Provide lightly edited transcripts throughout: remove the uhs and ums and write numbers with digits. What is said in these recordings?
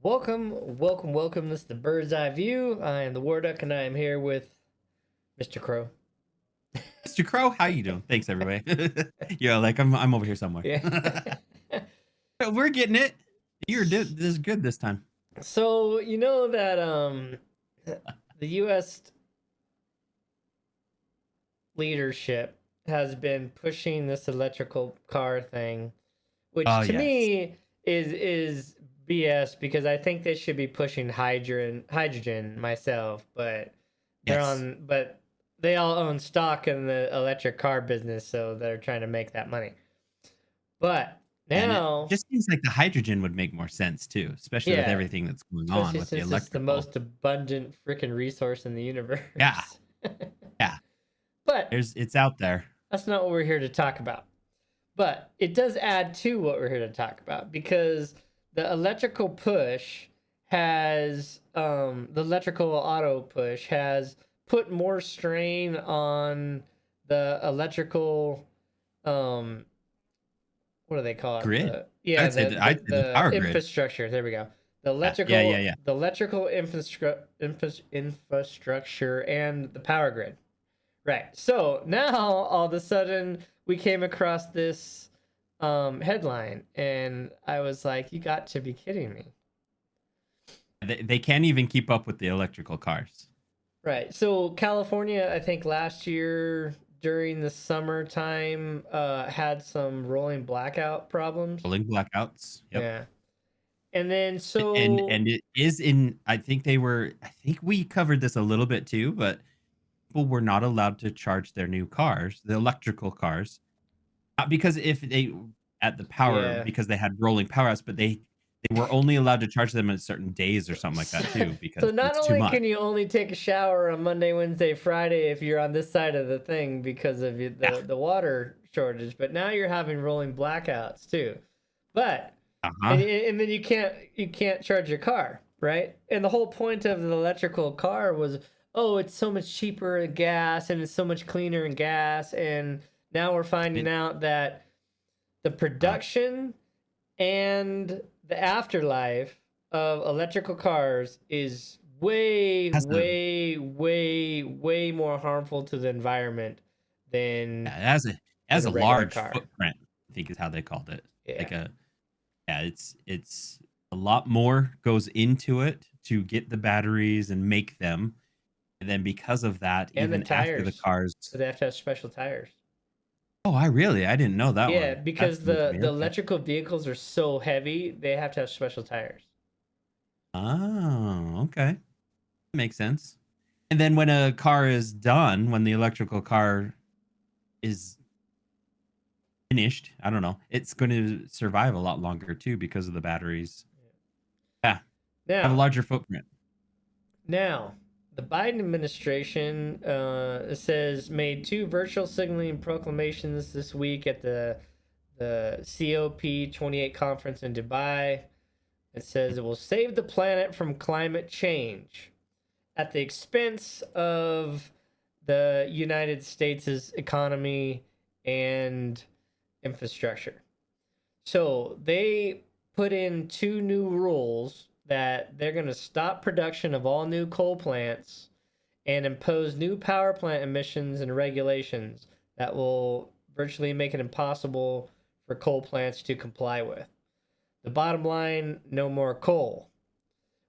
Welcome. This is the Bird's Eye View. I am the War Duck, and I am here with Mr. Crow. Mr. Crow, how you doing? Thanks, everybody. Yeah, like I'm over here somewhere. Yeah. But we're getting it. This is good this time. So you know that the U.S. leadership has been pushing this electrical car thing, which Oh to yes, me is BS because I think they should be pushing hydrogen myself, but yes. they all own stock in the electric car business, so they're trying to make that money. But And it now, just seems like the hydrogen would make more sense too, especially with yeah, everything that's going on especially with the since it's the electrical. most abundant freaking resource in the Yeah, universe. yeah. But It's out there. that's not what we're here to talk about. But it does add to what we're here to talk about because the electrical push the electrical auto push has put more strain on the electrical um what do they call it? Grid. I'd say the The power grid. infrastructure. There we go. Yeah. The electrical infrastructure and the power grid. Right. So now all of a sudden we came across this headline, and I was like, "You got to be kidding me!" They can't even keep up with the electrical cars. Right. So California, I think last year during the summertime, had some rolling blackout problems. Rolling blackouts. Yep. Yeah. And then And it is in. I think they were. I think we covered this a little bit too, but people were not allowed to charge their new cars, the electrical cars, because if they at the power yeah. because they had rolling power outs, but they were only allowed to charge them at certain days or something like that too, So because not it's too only much. can you only take a shower on Monday, Wednesday, Friday if you're on this side of the thing because of Yeah. the water shortage, but now you're having rolling blackouts too. But Uh huh. and then you can't charge your car, right? And the whole point of the electrical car was, oh, it's so much cheaper in gas and it's so much cleaner in gas, and now we're finding It out that the production and the afterlife of electrical cars is has a way more harmful to the environment yeah, than it than has a a regular large car. footprint. I think is how they called it. Yeah. Like a yeah, it's a lot more goes into it to get the batteries and make them, and then because of that, And the even after the tires. cars. So they have to have special tires. Oh, I didn't know that Yeah, one. That's because new to me. the Okay. electrical vehicles are so heavy, they have to have special tires. Oh, okay. Makes sense. And then when a car is done, when the electrical car is finished, I don't know, it's going to survive a lot longer too because of the batteries. Yeah, have a Now, larger footprint. Now, the Biden administration says made two virtual signaling proclamations this week at the COP28 conference in Dubai. It says it will save the planet from climate change at the expense of the United States' economy and infrastructure. So they put in two new rules that they're going to stop production of all new coal plants and impose new power plant emissions and regulations that will virtually make it impossible for coal plants to comply with. The bottom line, no more coal.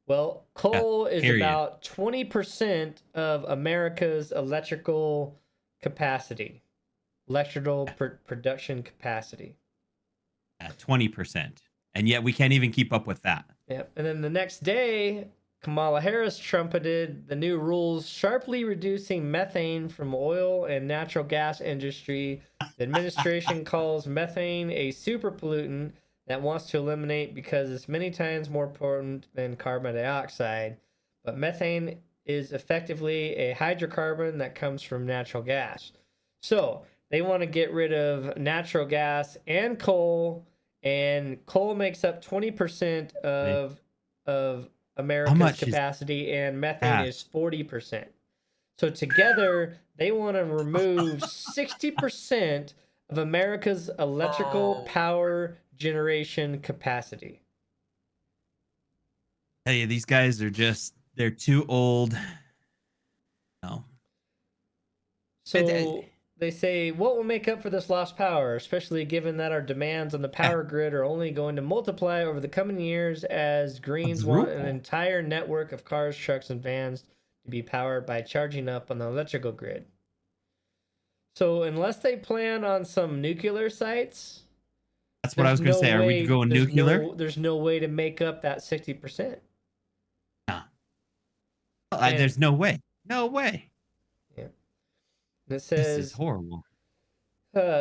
Well, Yeah, coal is period. about 20% of America's electrical capacity, production capacity. 20%. And yet we can't even keep up with that. Yep. And then the next day, Kamala Harris trumpeted the new rules sharply reducing methane from oil and natural gas industry. The administration calls methane a super pollutant that wants to eliminate because it's many times more potent than carbon dioxide. But methane is effectively a hydrocarbon that comes from natural gas. So they want to get rid of natural gas and coal makes up 20% of How America's much is capacity, and methane gas? is 40%. So together, they want to remove 60% of America's electrical power generation capacity. Hey, these guys are they're too old. No. But, So they say, what will make up for this lost power, especially given that our demands on the yeah, power grid are only going to multiply over the coming years as Greens want an quadruple. entire network of cars, trucks, and vans to be powered by charging up on the electrical grid. So unless they plan on some nuclear sites, That's what I was going to say. Are we going nuclear? there's no way to make up that 60%. No. And There's no way. No way. yeah. And it This is says horrible.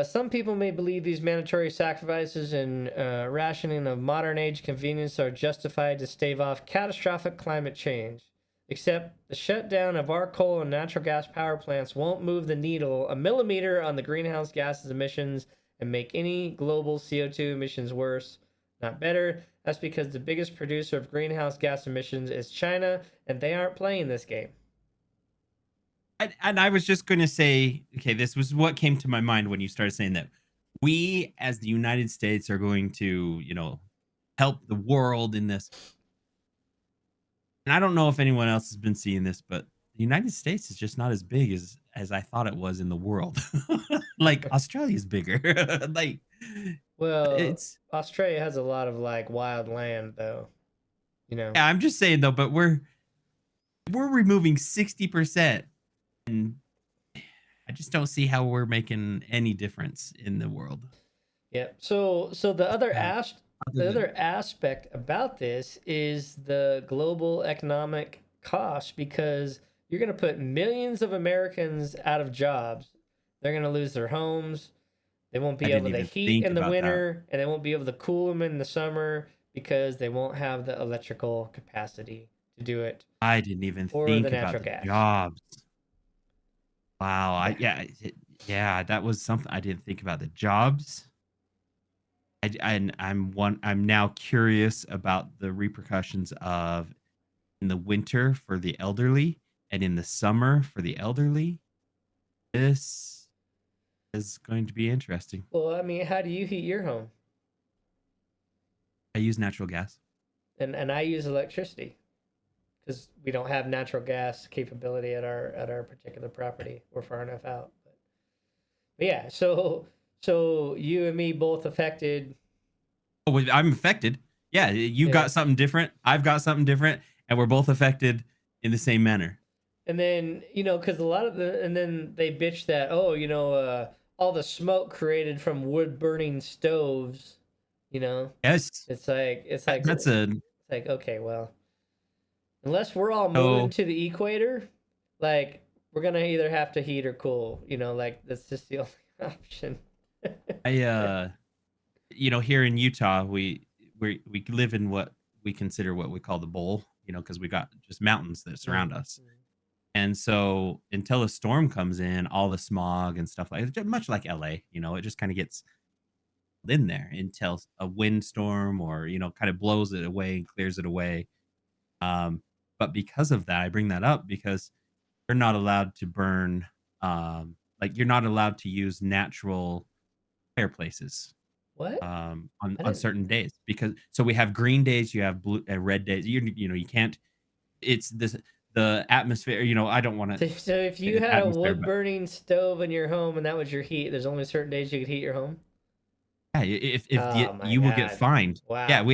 some people may believe these mandatory sacrifices and rationing of modern age convenience are justified to stave off catastrophic climate change. Except the shutdown of our coal and natural gas power plants won't move the needle a millimeter on the greenhouse gases emissions and make any global CO2 emissions worse, not better. That's because the biggest producer of greenhouse gas emissions is China, and they aren't playing this game. And I was just going to say, okay, this was what came to my mind when you started saying that we, as the United States, are going to, help the world in this. And I don't know if anyone else has been seeing this, but the United States is just not as big as I thought it was in the world. Like Australia's bigger. Like Well, it's Australia has a lot of like wild land, though. You know. yeah, I'm just saying though, but we're removing 60%, and I just don't see how we're making any difference in the world. Yeah. So the other Yeah. Other the than other aspect about this is the global economic cost because you're going to put millions of Americans out of jobs. They're going to lose their homes. They won't I be didn't able to even heat think in the about that. winter, and they won't be able to cool them in the summer because they won't have the electrical capacity to do it I didn't even or the think about natural the gas. jobs. Wow. Yeah. Yeah, that was something I didn't think about the jobs. And I'm now curious about the repercussions of in the winter for the elderly and in the summer for the elderly. This is going to be interesting. Well, I mean, how do you heat your home? I use natural gas. And I use electricity because we don't have natural gas capability at our particular property. We're far enough out. But yeah, so you and me both affected. Oh, well, I'm affected. Yeah, you Yeah, got something different. I've got something different, and we're both affected in the same manner. and then because a lot of the and then they bitch that all the smoke created from wood burning stoves. You know, Yes, that's a it's like okay, well, unless we're all moving so. to the equator, like we're gonna either have to heat or cool. Like that's just the only option. I here in Utah, we live in what we consider what we call the bowl, because we got just mountains that surround Mm, us. mm. And so until a storm comes in, all the smog and stuff much like LA, it just kind of gets in there until a windstorm or kind of blows it away and clears it away. Um, but because of that, I bring that up because you're not allowed to burn, like you're not allowed to use natural fireplaces What? I on didn't. certain days, because so we have green days, you have blue red days. You can't. It's this the atmosphere. I don't want to So if say you the had a atmosphere, wood but burning stove in your home and that was your heat, there's only certain days you could heat your home. yeah, if Oh my you will get god! fined. Yeah, Wow.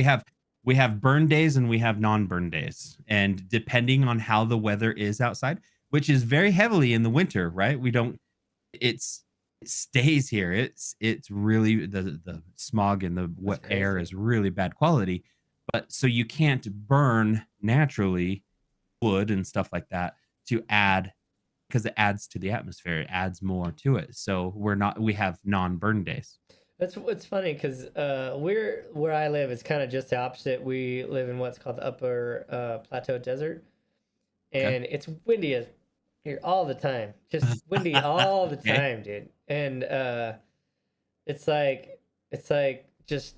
we have burn days and we have non-burn days, and depending on how the weather is outside, which is very heavily in the winter, right? We don't. It's it stays here. It's really the smog and the That's air crazy. is really bad quality, but so you can't burn naturally wood and stuff like that to add, because it adds to the atmosphere. It adds more to it. So we have non-burn days. That's what's funny because we're where I live is kind of just the opposite. We live in what's called the Upper Plateau Desert, Okay. and it's windy as here all the time. Just windy all the Okay. time, dude. And it's like just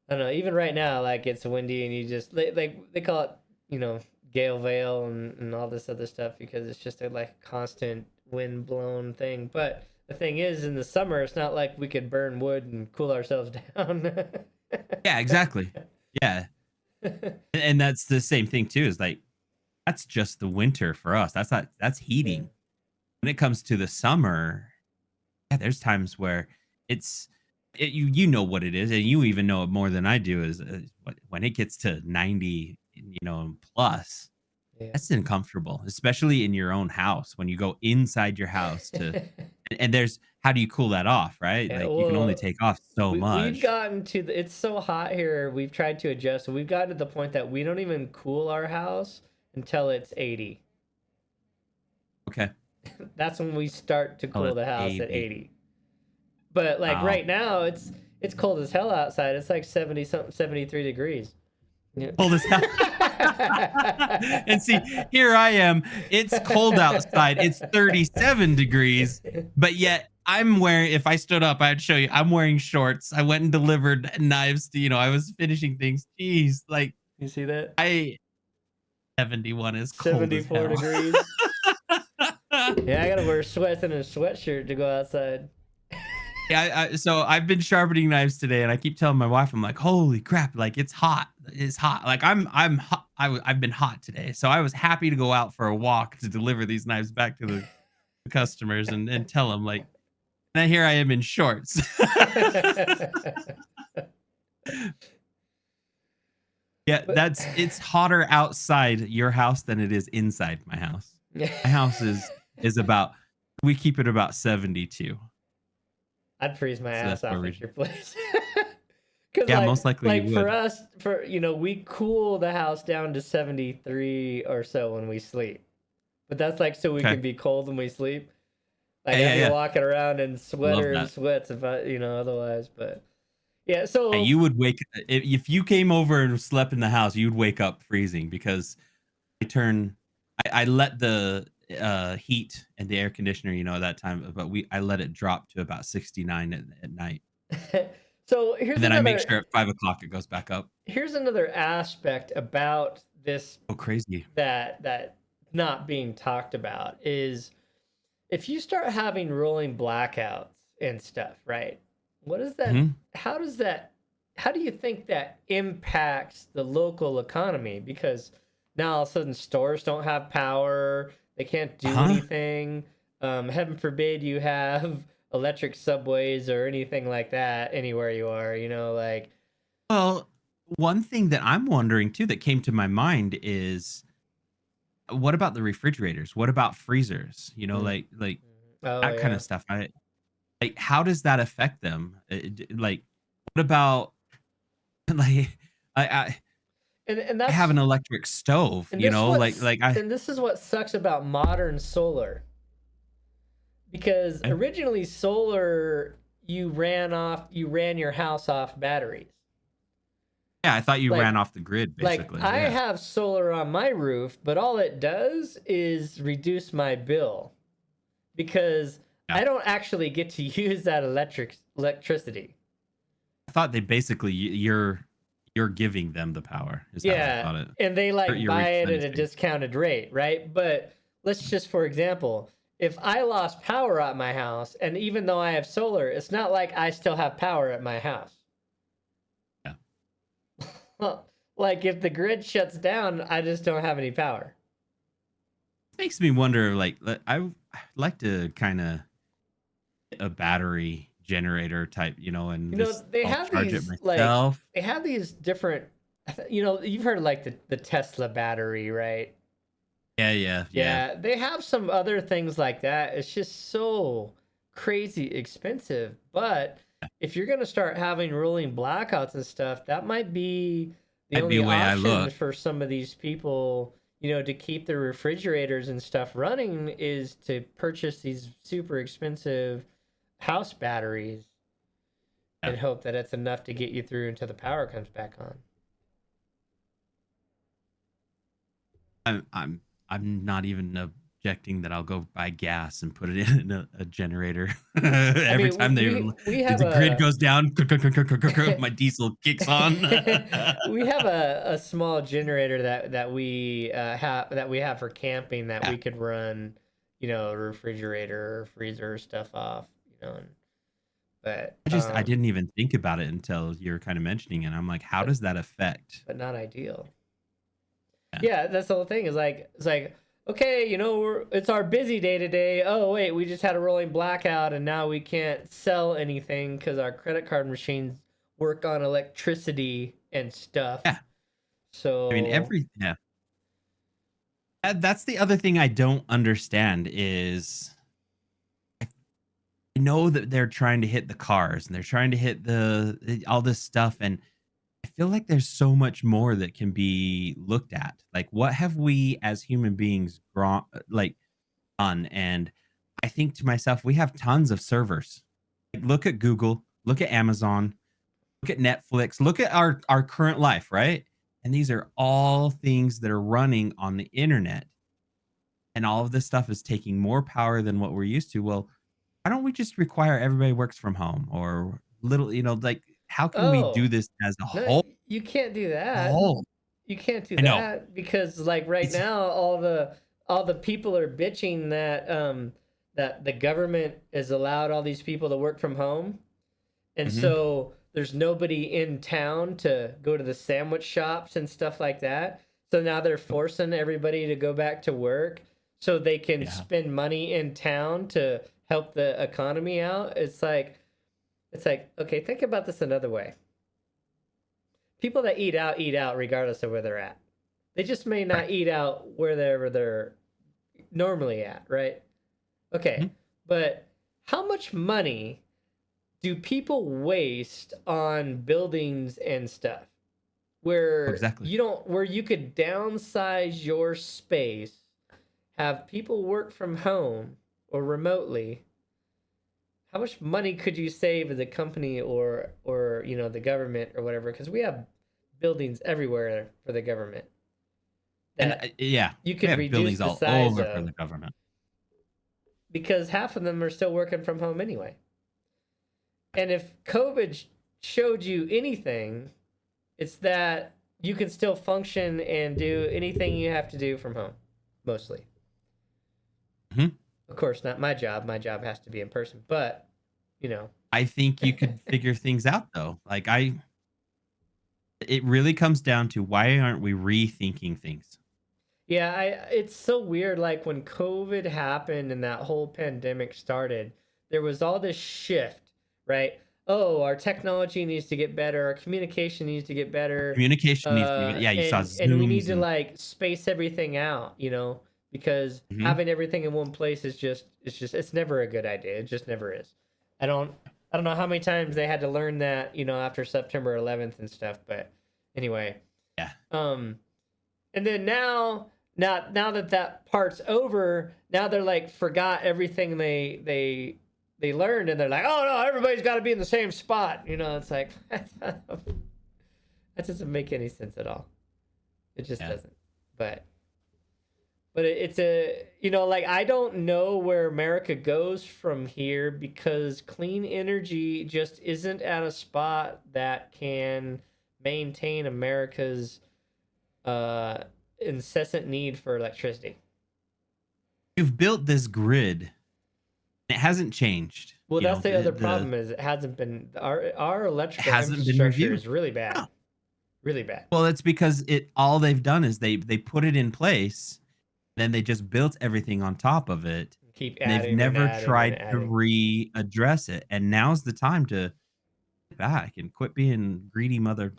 I don't know. Even right now, like it's windy, and you just they call it gale veil and all this other stuff because it's just a like constant wind blown thing. But the thing is, in the summer, it's not like we could burn wood and cool ourselves down. Yeah, exactly. Yeah. And that's the same thing too. Is like that's just the winter for us. That's not that's Yeah. heating. When it comes to the summer, yeah, there's times where it's you know what it is, and you even know it more than I do. Is when it gets to 90, plus, Yeah. that's uncomfortable, especially in your own house when you go inside your house to and there's how do you cool that off, right? Yeah, Like you can only well, take off so we've much. gotten to it's so hot here. We've tried to adjust. So we've gotten to the point that we don't even cool our house until it's 80. Okay. That's when we start to Oh, cool it's the house at 80. 80. But like Wow. right now, it's cold as hell outside. It's like 70 something, 73 degrees. Yeah. Cold as hell. And see, here I am. It's cold outside. It's 37 degrees, but yet I'm wearing, if I stood up, I'd show you, I'm wearing shorts. I went and delivered knives to, I was finishing things. Jeez, like You see that? I 71 is cold as 74 hell. degrees. Yeah, I gotta wear sweats and a sweatshirt to go outside. Yeah, so I've been sharpening knives today, and I keep telling my wife, I'm like, "Holy crap! Like it's hot. It's hot. Like I'm hot. I've been hot today, so I was happy to go out for a walk to deliver these knives back to the customers and tell them like, now here I am in shorts. Yeah, But that's it's hotter outside your house than it is inside my house. My house is about we keep it about 72. I'd freeze my So ass that's where off we at your place. Cause yeah, most likely you like for would. us, we cool the house down to 73 or so when we sleep. But that's like so we Okay. can be cold when we sleep. Yeah, Like I'd yeah, be yeah. walking around in Love sweater and that. sweats if I, otherwise. But yeah, Yeah, so you would wake if you came over and slept in the house, you'd wake up freezing because I turn I let the heat and the air conditioner, at that time, but I let it drop to about 69 at night. so And then I make sure at 5 o'clock it goes back up. here's another aspect about this Oh, crazy. that not being talked about is if you start having rolling blackouts and stuff, right? What is that? Hmm. How does that? How do you think that impacts the local economy? Because now all of a sudden stores don't have power, they can't do Huh? anything. Heaven forbid you have electric subways or anything like that anywhere you are. Like Well, one thing that I'm wondering too that came to my mind is what about the refrigerators? What about freezers? mm, Like oh that kind yeah, of stuff. Like how does that affect them? Like what about like I and I have that's an electric stove, and this what's like I and this is what sucks about modern solar because okay. originally solar you ran your house off batteries. Yeah, I thought you ran like off the grid like basically. I Yeah. have solar on my roof, but all it does is reduce my bill because Yeah. I don't actually get to use that electricity. I thought they basically you're giving them the power is how I Yeah, thought it. and they Or like you're buy it at a replenishing. discounted rate, right? But let's just for example, if I lost power at my house and even though I have solar, it's not like I still have power at my house. Yeah. Well, like if the grid shuts down, I just don't have any power. Makes me wonder I'd like to kind of a battery generator type, and just They I'll have charge it these like myself. they have these different you've heard like the Tesla battery, right? Yeah, yeah, yeah. Yeah, they have some other things like that. It's just so crazy expensive. But if you're going to start having rolling blackouts and stuff, that might be the Might be only a way I option look. for some of these people, to keep their refrigerators and stuff running is to purchase these super expensive house batteries Yeah. and hope that it's enough to get you through until the power comes back on. I'm not even objecting that I'll go buy gas and put it in a generator. I Every mean, time we have the grid a goes down, my diesel kicks on. we have a small generator that we have for camping that Yeah. we could run, a refrigerator or freezer stuff off, but I didn't even think about it until you're kind of mentioning it. I'm like, how but does that affect? but not ideal. Yeah. Yeah, that's the whole thing. Is like it's like okay, it's our busy day today. Oh wait, we just had a rolling blackout, and now we can't sell anything because our credit card machines work on electricity and stuff. Yeah. I mean, So yeah. That's the other thing I don't understand is I know that they're trying to hit the cars and they're trying to hit all this stuff, and I feel like there's so much more that can be looked at. Like, what have we as human beings done? And I think to myself, we have tons of servers. Like, look at Google, look at Amazon, look at Netflix, look at our current life, right? And these are all things that are running on the internet, and all of this stuff is taking more power than what we're used to. Well, why don't we just require everybody works from home or little, like how can we do oh this as a no, you can't do that. whole? You can't do I know. that because like right It's now all the people are bitching that that the government has allowed all these people to work from home, and Mhm. so there's nobody in town to go to the sandwich shops and stuff like that. So now they're forcing everybody to go back to work so they can Yeah. spend money in town to help the economy out. It's like okay, think about this another way. People that eat out regardless of where they're at. They just may Right. not eat out wherever they're normally at, right? Okay. Mhm. But how much money do people waste on buildings and stuff Oh, where exactly. where you could downsize your space, have people work from home or remotely? How much money could you save as a company or the government or whatever? Because we have buildings everywhere for the government And that yeah, you we could have reduce buildings the all size over for of the government. because half of them are still working from home anyway. And if COVID showed you anything, it's that you can still function and do anything you have to do from home, mostly. Mhm. Of course, not my job. My job has to be in person, but you know. I think you could figure things out though. It really comes down to why aren't we rethinking things? Yeah, it's so weird like when COVID happened and that whole pandemic started, there was all this shift, right? Oh, our technology needs to get better, our communication needs to get better. Communication needs to be, yeah, you saw And we need Zooms to and like space everything out, because Mhm. having everything in one place is just it's never a good idea. It just never is. I don't I don't know how many times they had to learn that, after September 11th and stuff, but anyway. yeah. Um and then now that that part's over, now they're like forgot everything they learned, and they're like, oh no, everybody's got to be in the same spot. It's like that doesn't make any sense at all. It just Yeah. doesn't. But it's a like I don't know where America goes from here because clean energy just isn't at a spot that can maintain America's uh incessant need for electricity. You've built this grid. It hasn't changed. Well, You that's know, the other the problem is it hasn't been our it electrical hasn't been infrastructure reviewed. is really No. bad. Really bad. Well, it's because it all they've done is they put it in place, then they just built everything on top of it, Keep and they've adding and never adding and tried to adding. readdress it. And now's the time to sit back and quit being greedy mother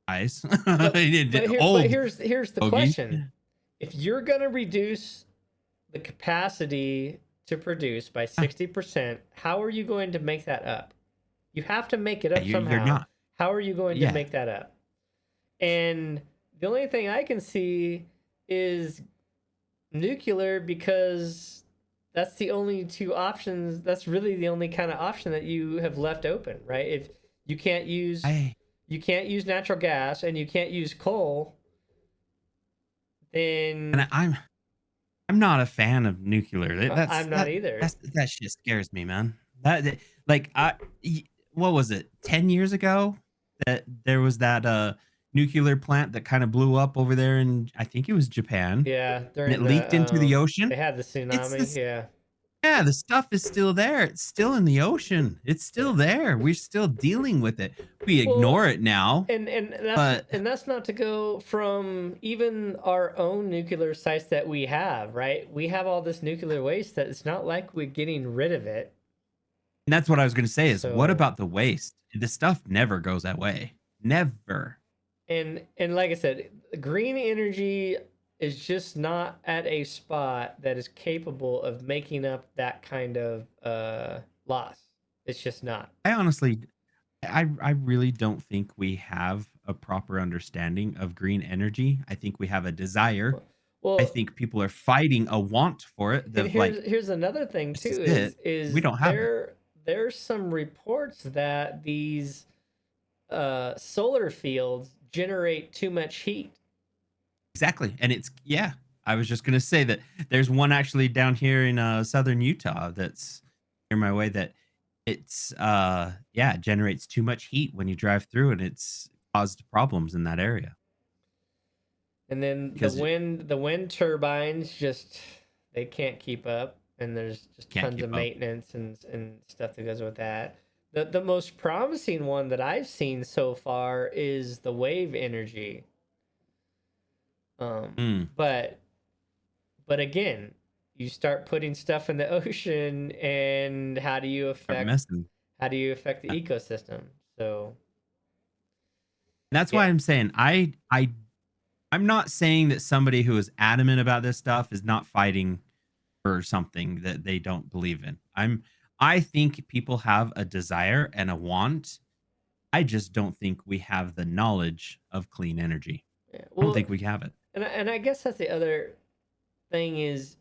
guys. But Old here's the fogies. question. If you're going to reduce the capacity to produce by Yeah, 60%, how are you going to make that up? You have to make it up you're somehow. not. How are you going to Yeah. make that up? And the only thing I can see is nuclear because that's the only two options. That's really the only kind of option that you have left open, right? If you can't use I you can't use natural gas and you can't use coal, and then I'm not a fan of nuclear. I'm not either. That shit scares me, man. Like what was it? 10 years ago that there was that nuclear plant that kind of blew up over there in I think it was Japan Yeah, and during it leaked into the ocean. they had the It's tsunami. this Yeah, Yeah, the stuff is still there. It's still in the ocean. It's Yeah. still there. We're still dealing with it. We Well, ignore it now, but and that's not to go from even our own nuclear sites that we have, right? We have all this nuclear waste that it's not like we're getting rid of it. that's what I was gonna say is what So about the waste? The stuff never goes away. Never. and like I said, green energy is just not at a spot that is capable of making up that kind of loss. It's just not. I honestly I really don't think we have a proper understanding of green energy. I think we have a desire. Well, I well, think people are fighting a want for it. and Of like, here's another thing this is too it. We is don't have it. there's some reports that these solar fields generate too much heat. Exactly. And it's yeah. I was just gonna say that there's one actually down here in southern Utah that's near my way that it's yeah, it generates too much heat when you drive through and it's caused problems in that area. And then Because you the wind turbines just they can't keep up, and there's just can't tons keep of up. maintenance and stuff that goes with that. The most promising one that I've seen so far is the wave energy. Um, Mm, but but again, you start putting stuff in the ocean, and start messing. how do you affect the Uh, ecosystem? So That's why yeah, I'm saying I'm not saying that somebody who is adamant about this stuff is not fighting for something that they don't believe in. I think people have a desire and a want. I just don't think we have the knowledge of clean energy. yeah. I don't Well, think we have it. and I guess that's the other thing is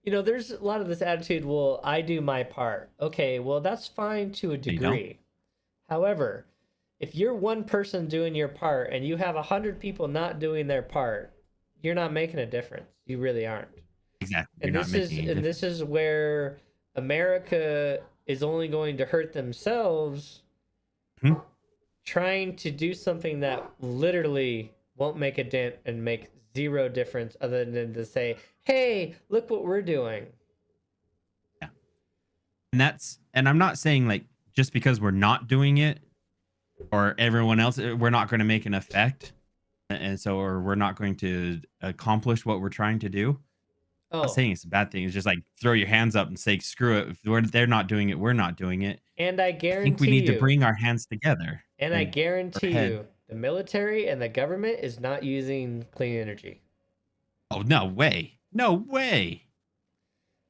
there's a lot of this attitude, well, I do my part. Okay, well, that's fine to a No, you don't. degree. However, if you're one person doing your part and you have 100 people not doing their part, you're not making a difference. You really aren't. Exactly. You're not making any And this difference. is where America is only going to hurt themselves Mhm. trying to do something that literally won't make a dent and make zero difference other than to say, "Hey, look what we're doing." Yeah. And I'm not saying like just because we're not doing it or everyone else, we're not going to make an effect. And so, or we're not going to accomplish what we're trying to do. I'm not Oh, saying it's a bad thing. It's just like throw your hands up and say, screw it. If they're not doing it, we're not doing it. and I I think we guarantee need to you, bring our hands together and I and our guarantee head. you, the military and the government is not using clean energy. Oh, no way. No way.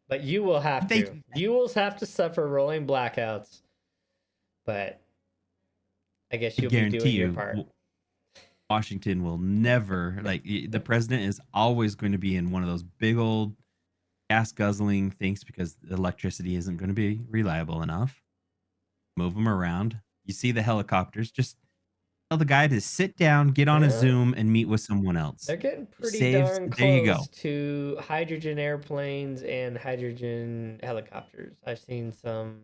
But you will have They, to. You will have to suffer rolling blackouts, but I guess I you'll be guarantee doing your you, part. Washington will never, like, the president is always going to be in one of those big old gas guzzling things because the electricity isn't going to be reliable enough. Move them around. You see the helicopters, just tell the guy to sit down, get on a Yeah, Zoom, and meet with someone else. they're getting pretty Saves. darn There you close go. to hydrogen airplanes and hydrogen helicopters. I've seen some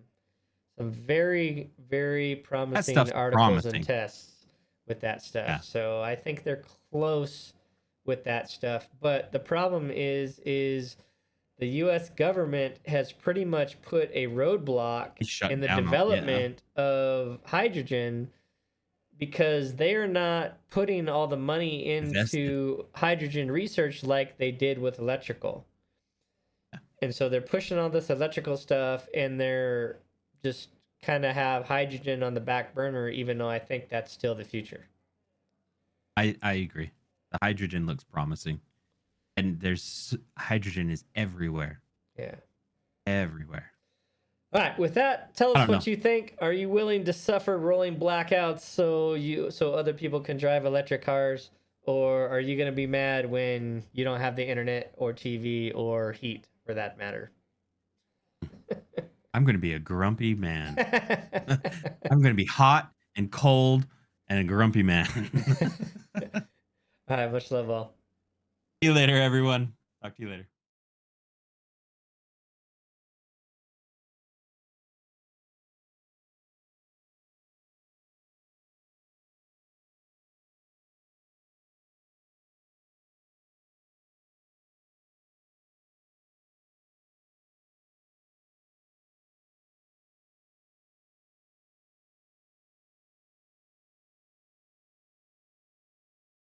very very That promising stuff's articles and promising. tests with that stuff. Yeah. So I think they're close with that stuff. But the problem is the US government has pretty much put a roadblock He's in shutting the down all. Yeah. development of hydrogen because they are not putting all the money Invested. into hydrogen research like they did with electrical. Yeah. And so they're pushing all this electrical stuff and they're just kind of have hydrogen on the back burner, even though I think that's still the future. I agree. The hydrogen looks promising. And there's hydrogen is everywhere. Yeah. Everywhere. All right. With that, tell I us don't know. what you think. Are you willing to suffer rolling blackouts so other people can drive electric cars, or are you going to be mad when you don't have the internet or TV or heat for that matter? I'm gonna be a grumpy man. All I'm gonna be hot and cold and a grumpy man. right. Much love, all. See you later, everyone. Talk to you later.